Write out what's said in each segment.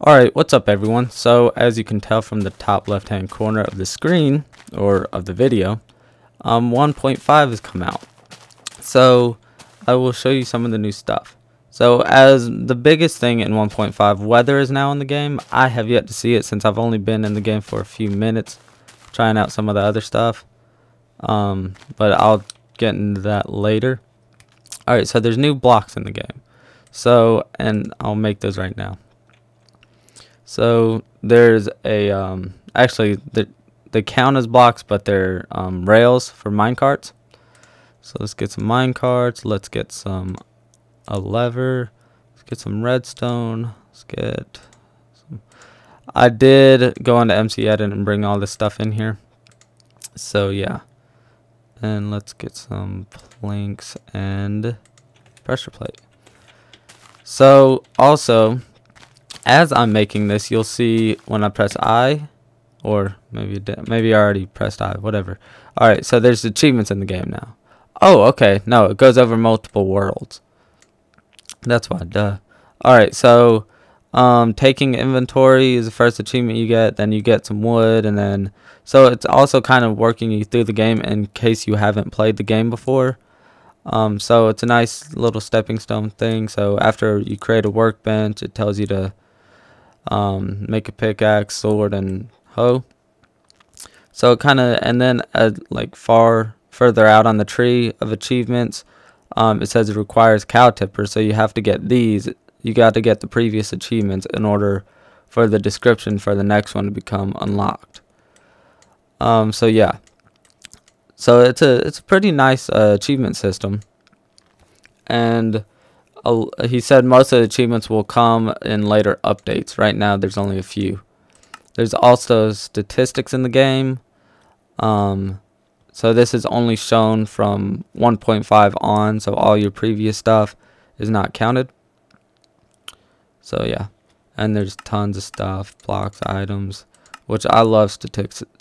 Alright, what's up everyone? So as you can tell from the top left hand corner of the screen, or of the video, 1.5 has come out. So I will show you some of the new stuff. So as the biggest thing in 1.5, weather is now in the game. I have yet to see it since I've only been in the game for a few minutes, trying out some of the other stuff. But I'll get into that later. Alright, so there's new blocks in the game. So, and I'll make those right now. So there's a actually they count as blocks, but they're rails for minecarts. So let's get some minecarts. Let's get a lever. Let's get some redstone. Let's get some. I did go into MC Edit and bring all this stuff in here. So yeah, and let's get some planks and pressure plate. So also, as I'm making this, you'll see when I press I, or maybe I already pressed I, whatever. Alright, so there's achievements in the game now. Oh, okay, no, it goes over multiple worlds. That's why, duh. Alright, so taking inventory is the first achievement you get, then you get some wood, and then, so it's also kind of working you through the game in case you haven't played the game before. So it's a nice little stepping stone thing. So after you create a workbench, it tells you to make a pickaxe, sword, and hoe. So kind of, and then like further out on the tree of achievements, it says it requires cow tipper. So you have to get these. You got to get the previous achievements in order for the description for the next one to become unlocked. So yeah. So it's a pretty nice achievement system, and he said most of the achievements will come in later updates. Right now there's only a few. There's also statistics in the game. So this is only shown from 1.5 on, so all your previous stuff is not counted. So yeah, and there's tons of stuff, blocks, items, which I love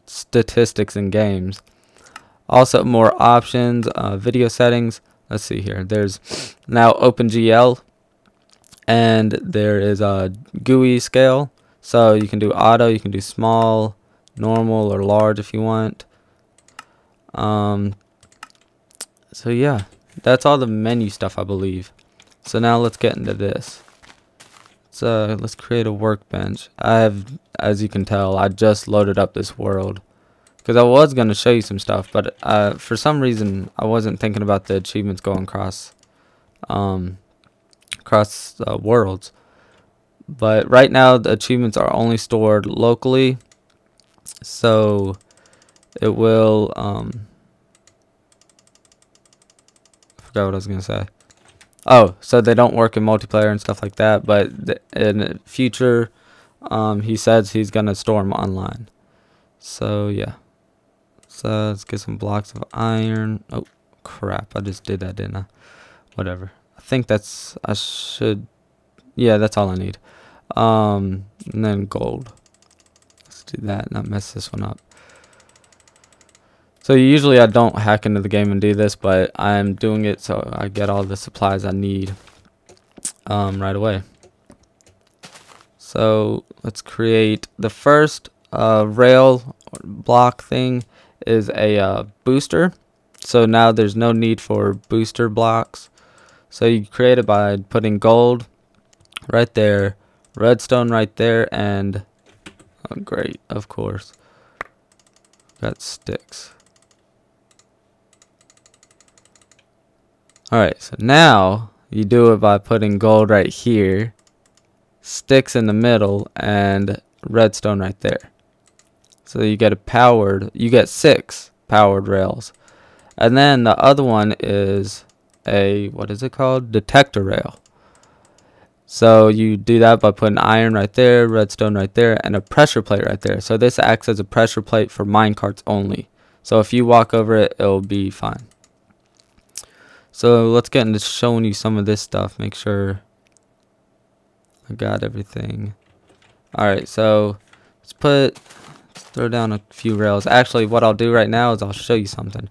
statistics in games. Also more options, video settings. Let's see here. There's now OpenGL, and there is a GUI scale. So you can do auto, you can do small, normal, or large if you want. So yeah, that's all the menu stuff, I believe. So now let's get into this. So let's create a workbench. As you can tell, I just loaded up this world, because I was going to show you some stuff, but for some reason I wasn't thinking about the achievements going across worlds. But right now the achievements are only stored locally, so it will I forgot what I was going to say. Oh, so they don't work in multiplayer and stuff like that, but in the future he says he's going to store them online. So yeah. So let's get some blocks of iron. Oh crap, I just did that, didn't I? Whatever. I think yeah, that's all I need. And then gold. Let's do that, not mess this one up. So usually I don't hack into the game and do this, but I'm doing it so I get all the supplies I need right away. So let's create the first rail block thing. Is a booster. So now there's no need for booster blocks. So you create it by putting gold right there, redstone right there, and oh, great, of course, got sticks. Alright, so now you do it by putting gold right here, sticks in the middle, and redstone right there. So you get you get 6 powered rails. And then the other one is what is it called? Detector rail. So you do that by putting iron right there, redstone right there, and a pressure plate right there. So this acts as a pressure plate for minecarts only. So if you walk over it, it'll be fine. So let's get into showing you some of this stuff. Make sure I got everything. Alright, so let's throw down a few rails. Actually, what I'll do right now is I'll show you something.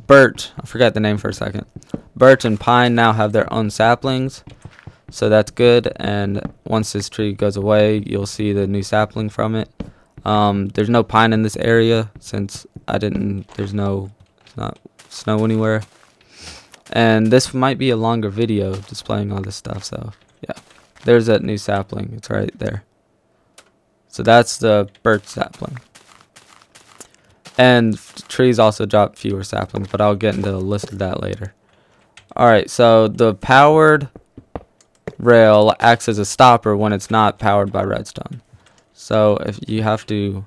Birch, I forgot the name for a second. Birch and pine now have their own saplings. so that's good. And once this tree goes away, you'll see the new sapling from it. There's no pine in this area since it's not snow anywhere. And this might be a longer video displaying all this stuff, so yeah. There's that new sapling, it's right there. So that's the birch sapling. And trees also drop fewer saplings, but I'll get into the list of that later. Alright, so the powered rail acts as a stopper when it's not powered by redstone. So if you have to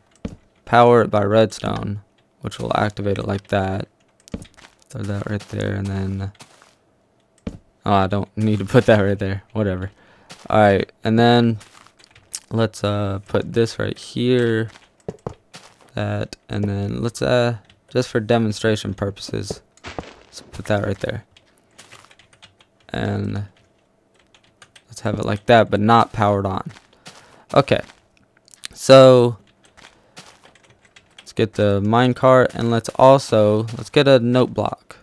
power it by redstone, which will activate it like that. Throw that right there, and then oh, I don't need to put that right there. Whatever. Alright, and then let's put this right here. That, and then let's just for demonstration purposes, let's put that right there. And let's have it like that, but not powered on. Okay. So let's get the minecart, and let's get a note block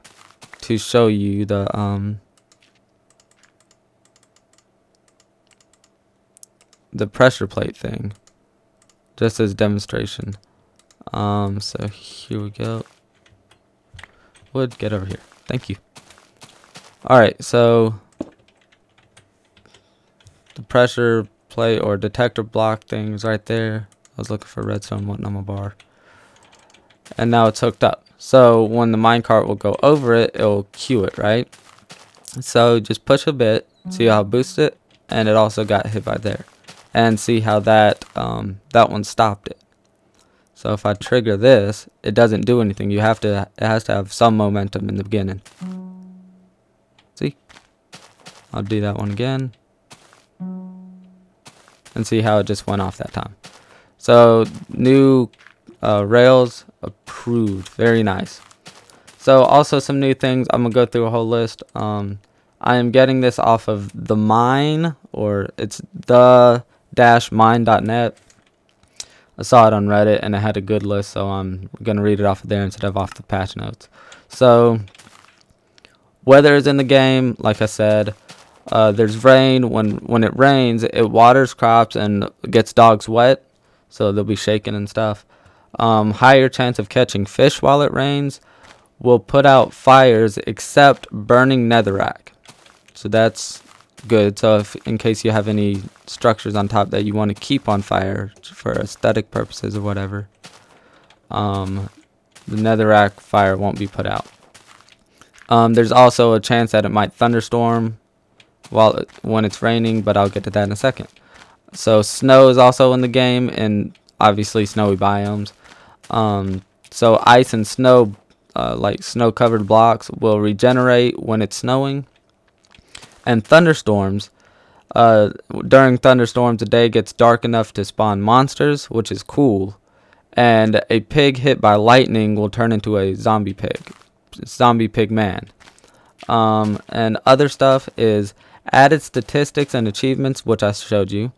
to show you the pressure plate thing, just as demonstration. So here we go. Wood, get over here. Thank you. Alright, so the pressure plate or detector block thing is right there. I was looking for redstone, wasn't on my bar. And now it's hooked up. So when the minecart will go over it, it'll cue it, right? So just push a bit, see how it boosts it, and it also got hit by there. And see how that one stopped it. So if I trigger this, it doesn't do anything. It has to have some momentum in the beginning. See? I'll do that one again. And see how it just went off that time. So new rails approved. Very nice. So also some new things. I'm going to go through a whole list. I am getting this off of the mine, or it's the-mine.net. I saw it on Reddit and it had a good list, so I'm going to read it off of there instead of off the patch notes. So, weather is in the game, like I said. There's rain. When it rains, it waters crops and gets dogs wet, so they'll be shaking and stuff. Higher chance of catching fish while it rains. Will put out fires except burning netherrack. So that's good. So if in case you have any structures on top that you want to keep on fire for aesthetic purposes or whatever, the netherrack fire won't be put out. There's also a chance that it might thunderstorm when it's raining, but I'll get to that in a second. So snow is also in the game, and obviously snowy biomes. So ice and snow, like snow covered blocks, will regenerate when it's snowing. And thunderstorms, during thunderstorms, the day gets dark enough to spawn monsters, which is cool. And a pig hit by lightning will turn into a zombie pig man. And other stuff is added statistics and achievements, which I showed you.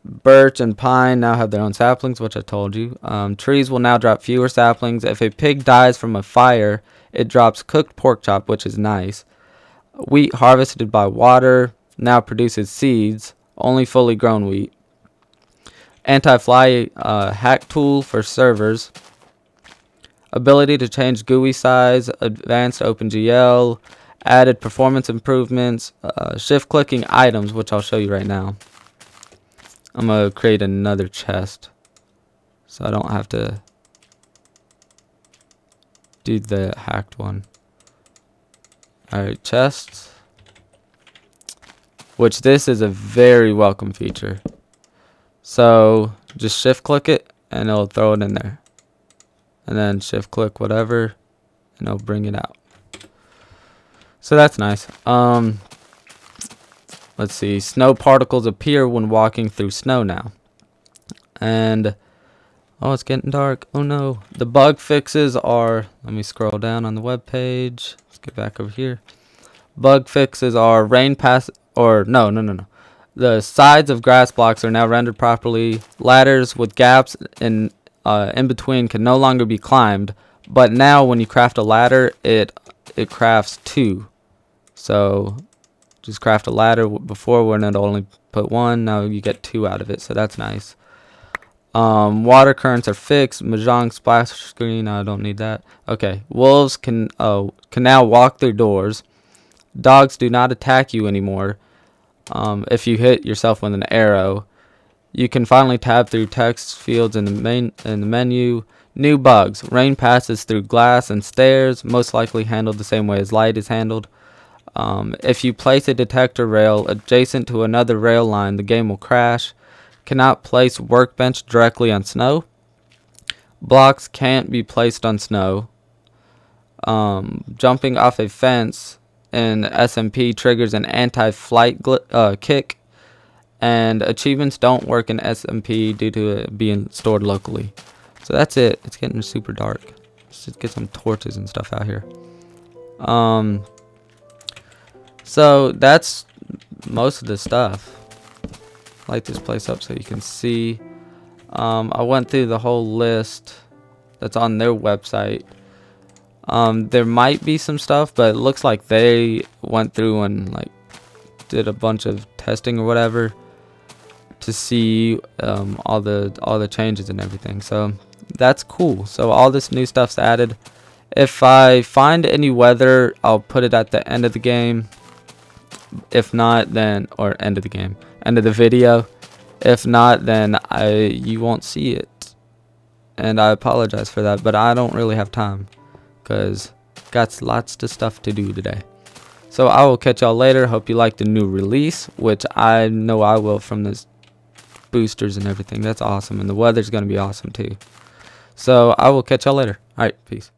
Birch and pine now have their own saplings, which I told you. Trees will now drop fewer saplings. If a pig dies from a fire, it drops cooked pork chop, which is nice. Wheat harvested by water now produces seeds, only fully grown wheat. Anti-fly hack tool for servers. Ability to change GUI size, advanced OpenGL, added performance improvements, shift clicking items, which I'll show you right now. I'm going to create another chest so I don't have to do the hacked one. Alright, chests. Which this is a very welcome feature. So just shift click it and it'll throw it in there. And then shift click whatever and it'll bring it out. So that's nice. Let's see. Snow particles appear when walking through snow now. And oh, it's getting dark. Oh no. The bug fixes are, let me scroll down on the web page. Let's get back over here. Bug fixes are rain pass, or no. The sides of grass blocks are now rendered properly. Ladders with gaps in between can no longer be climbed, but now when you craft a ladder, it crafts two. So just craft a ladder. Before, when it only put 1, now you get 2 out of it, so that's nice. Water currents are fixed. Mahjong splash screen, I don't need that. Okay, wolves can now walk through doors. Dogs do not attack you anymore if you hit yourself with an arrow. You can finally tab through text fields in the menu. New bugs. Rain passes through glass and stairs, most likely handled the same way as light is handled. If you place a detector rail adjacent to another rail line, the game will crash. Cannot place workbench directly on snow. Blocks can't be placed on snow. Jumping off a fence in SMP triggers an anti-flight kick. And achievements don't work in SMP due to it being stored locally. So that's it. It's getting super dark. Let's just get some torches and stuff out here. So that's most of the stuff. Light this place up so you can see. I went through the whole list that's on their website. There might be some stuff, but it looks like they went through and like did a bunch of testing or whatever to see all the changes and everything. So that's cool. So all this new stuff's added. If I find any weather, I'll put it at the end of the game. If not, then end of the video. If not, then you won't see it, and I apologize for that, but I don't really have time because got lots of stuff to do today. So I will catch y'all later. Hope you like the new release, which I know I will from this boosters and everything. That's awesome, and the weather's gonna be awesome too. So I will catch y'all later. All right, peace.